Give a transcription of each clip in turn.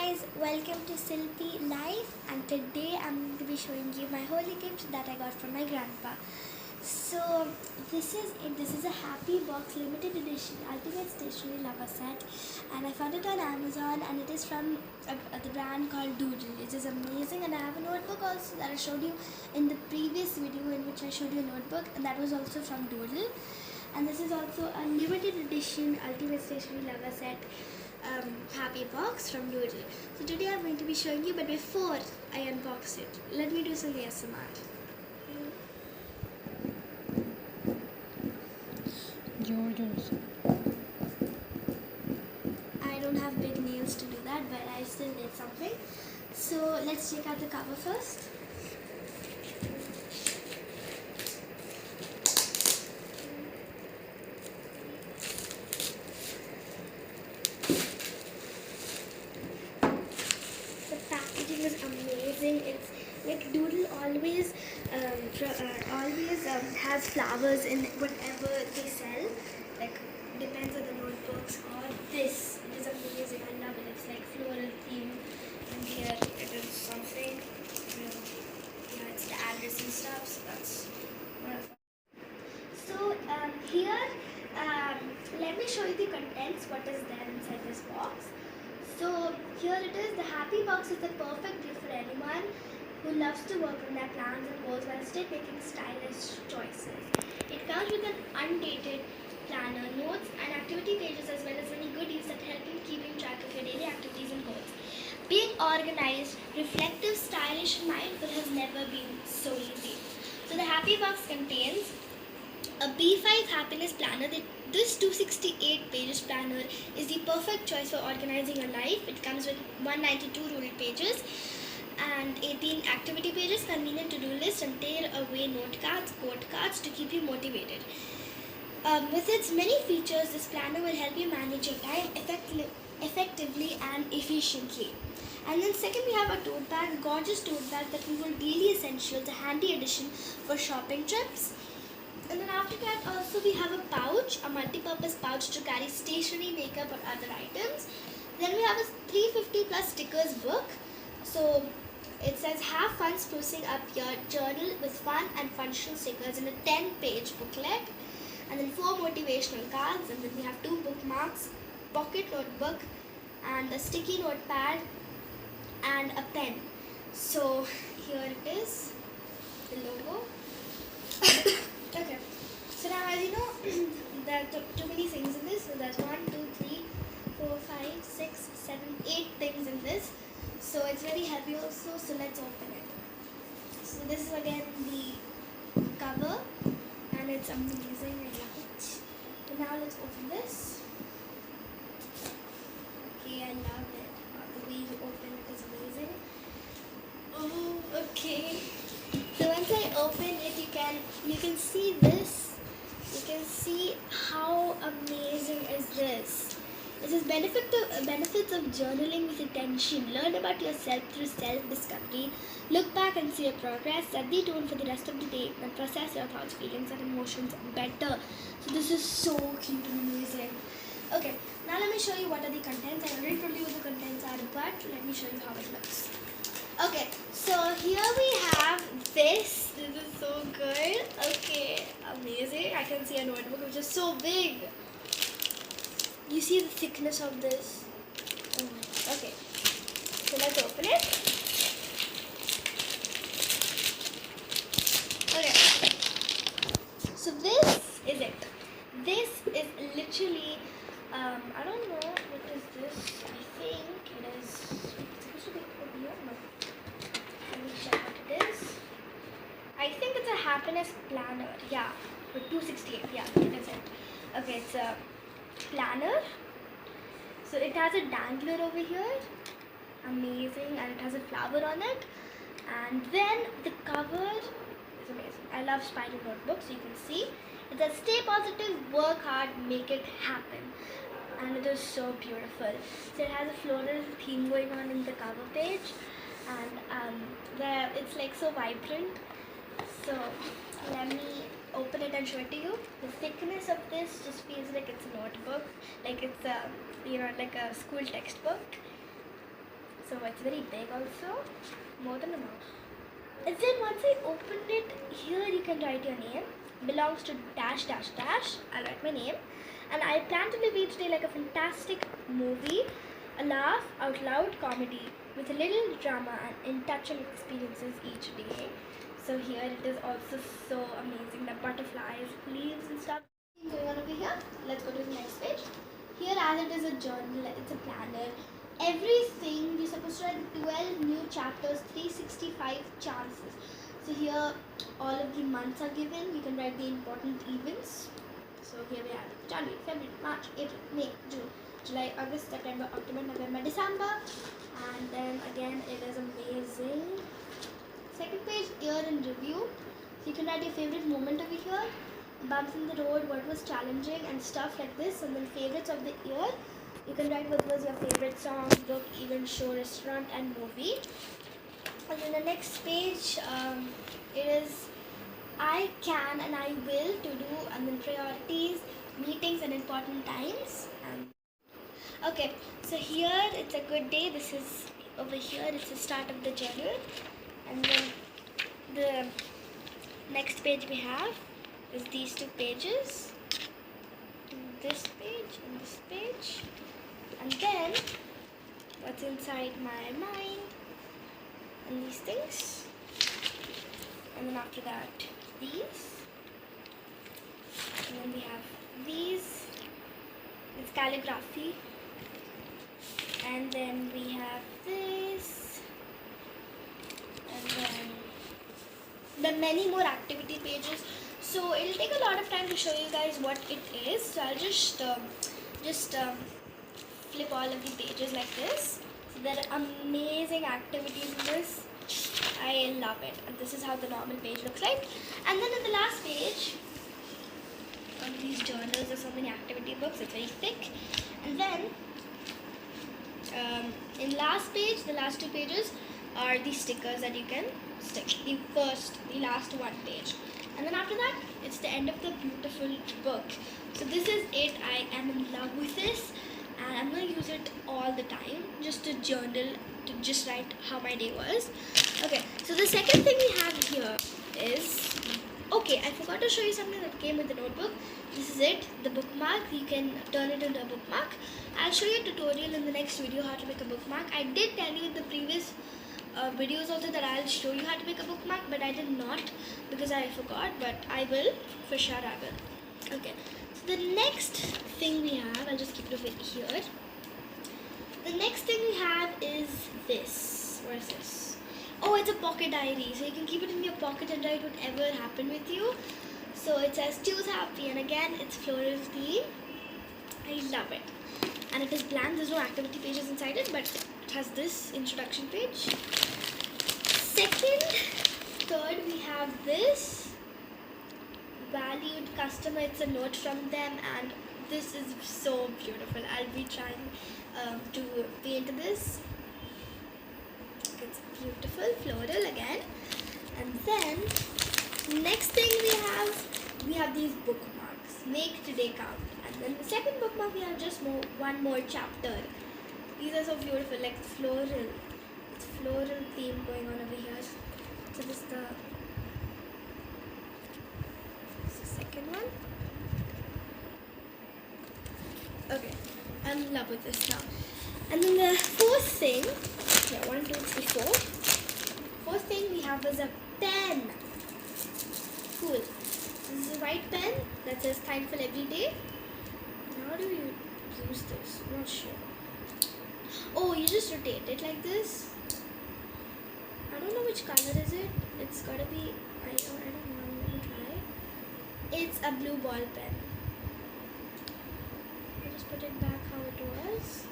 guys, welcome to Silpy Life, and today I'm going to be showing you my Holi gift that I got from my grandpa. So this is a Happy Box limited edition ultimate stationery lover set, and I found it on Amazon, and it is from the brand called Doodle. It is amazing, and I have a notebook also that I showed you in the previous video in which I showed you a notebook, and that was also from Doodle. And this is also a limited edition ultimate stationery lover set Happy Box from Doodle. So today I'm going to be showing you, but before I unbox it, let me do some ASMR. I don't have big nails to do that, but I still did something. So let's check out the cover first. The packaging is amazing. It's like Doodle always has flowers in whatever they sell. Like depends on the notebooks or this. It is amazing. I love it. It's like floral theme, and here it is something. Yeah, it's the address and stuff. So that's wonderful. So here, let me show you the contents. What is there inside this box? So here it is. The Happy Box is the perfect gift for anyone who loves to work on their plans and goals while still making stylish choices. It comes with an undated planner, notes and activity pages, as well as many goodies that help in keeping track of your daily activities and goals. Being organized, reflective, stylish and mindful has never been so easy. So the Happy Box contains a B5 happiness planner. This 268 pages planner is the perfect choice for organizing your life. It comes with 192 ruled pages and 18 activity pages, convenient to-do list and tear-away note cards, quote cards to keep you motivated. With its many features, this planner will help you manage your time effectively and efficiently. And then second, we have a tote bag, a gorgeous tote bag that will hold daily essentials, a handy addition for shopping trips. And then after that also we have a pouch, a multi-purpose pouch to carry stationery, makeup or other items. Then we have a 350 plus stickers book. So it says have fun sprucing up your journal with fun and functional stickers in a 10-page booklet. And then 4 motivational cards, and then we have 2 bookmarks, pocket notebook and a sticky notepad and a pen. So here it is, the logo. Okay, so now as you know, there are too many things in this. So there's 1, 2, 3, 4, 5, 6, 7, 8 things in this. So it's very heavy also, so let's open it. So this is again the cover, and it's amazing. I love it. So now let's open this. Okay, I love it. The way you open it is amazing. Oh, okay. So once I open it, you can see this. You can see how amazing is this. It says benefits of journaling with intention. Learn about yourself through self-discovery. Look back and see your progress. Set the tone for the rest of the day and process your thoughts, feelings and emotions better. So this is so cute and amazing. Okay, now let me show you what are the contents. I already told you what the contents are, but let me show you how it looks. Okay, so here we have this. This is so good. Okay, amazing. I can see a notebook which is so big. You see the thickness of this? Oh my God. Okay, so let's open it. Okay, so this is it. This is literally, I don't know what is this. I think it is, it's supposed to be over here. No. Let me check what it is. I think it's a happiness planner. Yeah, with 268. Yeah, it is it. Okay, it's a planner. So it has a dangler over here. Amazing. And it has a flower on it. And then the cover is amazing. I love spiral notebooks. So you can see it says stay positive, work hard, make it happen. And it is so beautiful. So it has a floral theme going on in the cover page, and it's like so vibrant. So let me open it and show it to you. The thickness of this just feels like it's a notebook, like it's a like a school textbook. So it's very big also, more than a mouth. And then once I opened it, here you can write your name. Belongs to dash dash dash. I'll write my name. And I plan to live each day like a fantastic movie, a laugh out loud comedy with a little drama and in-touching experiences each day. So here it is also so amazing. The butterflies, leaves and stuff. Going on over here. Let's go to the next page. Here, as it is a journal, it's a planner. Everything we're supposed to write 12 new chapters, 365 chances. So here all of the months are given. You can write the important events. So here we have January, February, March, April, May, June, July, August, September, October, November, December. And then again it is amazing. Second page, year in review. So you can write your favorite moment over here, bumps in the road, what was challenging and stuff like this. And then favorites of the year. You can write what was your favorite song, book, event, show, restaurant and movie. And then the next page, it is I can and I will to do, and then priorities, meetings and important times. Okay, so here it's a good day. This is over here, it's the start of the journal. And then the next page we have is these two pages. This page and this page. And then what's inside my mind and these things. And then after that, these. And then we have these. It's calligraphy. And then we have this. And then there are many more activity pages. So it'll take a lot of time to show you guys what it is. So I'll just flip all of the pages like this. So there are amazing activities in this. I love it. And this is how the normal page looks like. And then in the last page, on these journals, there's so many activity books. It's very thick. And then in last page, the last two pages are the stickers that you can stick. The last one page. And then after that, it's the end of the beautiful book. So this is it. I am in love with this. And I'm going to use it all the time. Just to journal, to just write how my day was. Okay, so the second thing we have here is... Okay, I forgot to show you something that came with the notebook. This is it, the bookmark. You can turn it into a bookmark. I'll show you a tutorial in the next video how to make a bookmark. I did tell you in the previous videos also that I'll show you how to make a bookmark, but I did not because I forgot, but I will, for sure I will. Okay, so the next thing we have, I'll just keep it over here. The next thing we have is this. What is this? Oh, it's a pocket diary. So you can keep it in your pocket and write whatever happened with you. So it says choose happy, and again it's floral theme. I love it. And it is blank, there's no activity pages inside it, but it has this introduction page. Second, third, we have this valued customer. It's a note from them, and this is so beautiful. I'll be trying to paint this. It's beautiful, floral again. And then next thing we have these bookmarks. Make today count. And then the second bookmark we have just one more chapter. These are so beautiful, like floral. It's floral theme going on over here. So this is the second one. Okay, I'm in love with this now. And then the fourth thing, yeah, 1, 2, 3, 4. Fourth thing we have is a pen. Cool. This is a white pen that says thankful every day. How do you use this? I'm not sure. Oh, you just rotate it like this. I don't know which color is it. It's gotta be, I don't know, let me try. It's a blue ball pen. I'll just put it back how it was.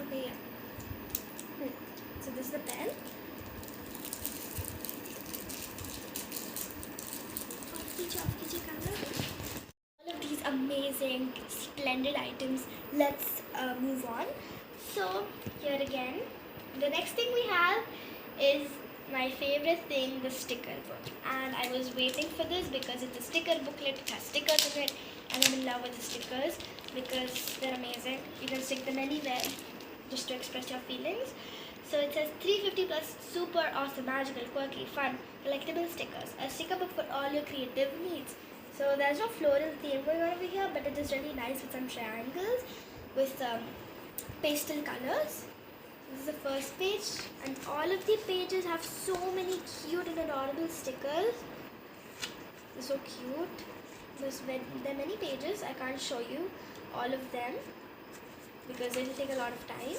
Okay, yeah. So this is the pen. All of these amazing, splendid items. Let's move on. So here again, the next thing we have is my favorite thing, the sticker book. And I was waiting for this because it's a sticker booklet. It has stickers in it, and I'm in love with the stickers. because they're amazing. You can stick them anywhere just to express your feelings. So it says 350 plus super awesome, magical, quirky, fun, collectible stickers. A sticker book for all your creative needs. So there's no floral theme going on over here, but it is really nice with some triangles with pastel colors. This is the first page, and all of the pages have so many cute and adorable stickers. They're so cute. There are many pages. I can't show you all of them because it will take a lot of time.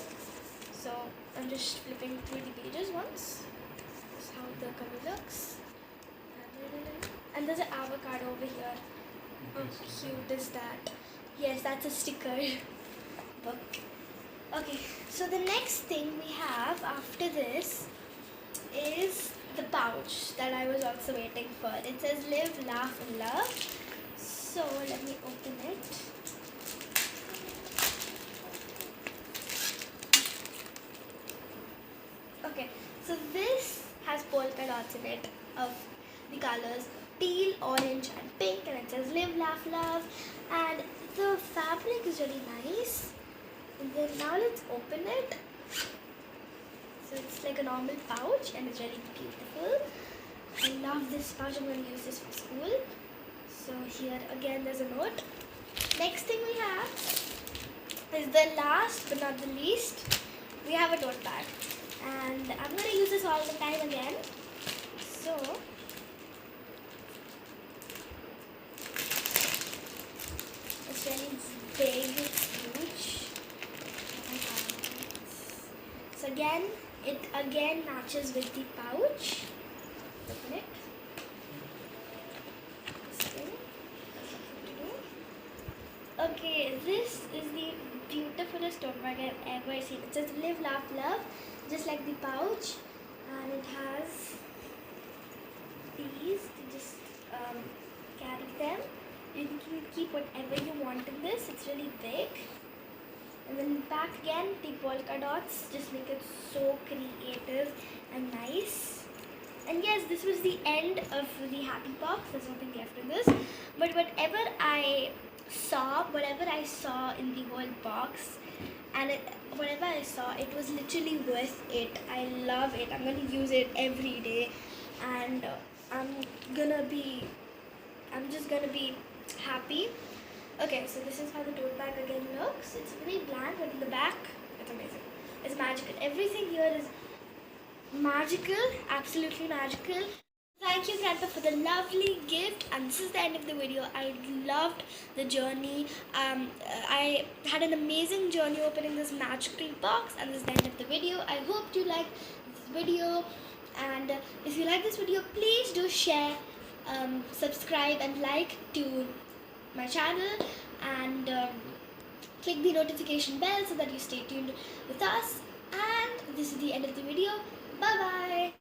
So I'm just flipping through the pages once. This is how the cover looks. And there's an avocado over here. How cute is that? Yes, that's a sticker book. Okay, so the next thing we have after this is the pouch that I was also waiting for. It says live, laugh and love. So let me open it. Okay, so this has polka dots in it of the colors teal, orange and pink, and it says live, laugh, love, and the fabric is really nice. And then now let's open it. So it's like a normal pouch and it's really beautiful. I love this pouch. I'm going to use this for school. So here again there's a note. Next thing we have is the last but not the least. We have a tote bag. And I'm going to use this all the time again. So it's really big, it's huge. So again, it again matches with the pouch. Open it. This thing. Okay, this is the beautifulest tote bag I've ever seen. It says live, laugh, love, just like the pouch, and it has these to just carry them. You can keep whatever you want in this. It's really big. And then back again, the polka dots just make it so creative and nice. And yes, this was the end of the happy box. There's nothing left in this. But whatever I saw in the whole box, and whatever I saw, it was literally worth it. I love it. I'm going to use it every day. And I'm just going to be happy. Okay, so this is how the tote bag again looks. It's very bland, but in the back, it's amazing. It's magical. Everything here is magical, absolutely magical. Thank you, Grandpa, for the lovely gift. And this is the end of the video. I loved the journey. I had an amazing journey opening this magical box, and this is the end of the video. I hope you liked this video. And if you like this video, please do share, subscribe, and like to my channel, and click the notification bell so that you stay tuned with us. And this is the end of the video. Bye bye.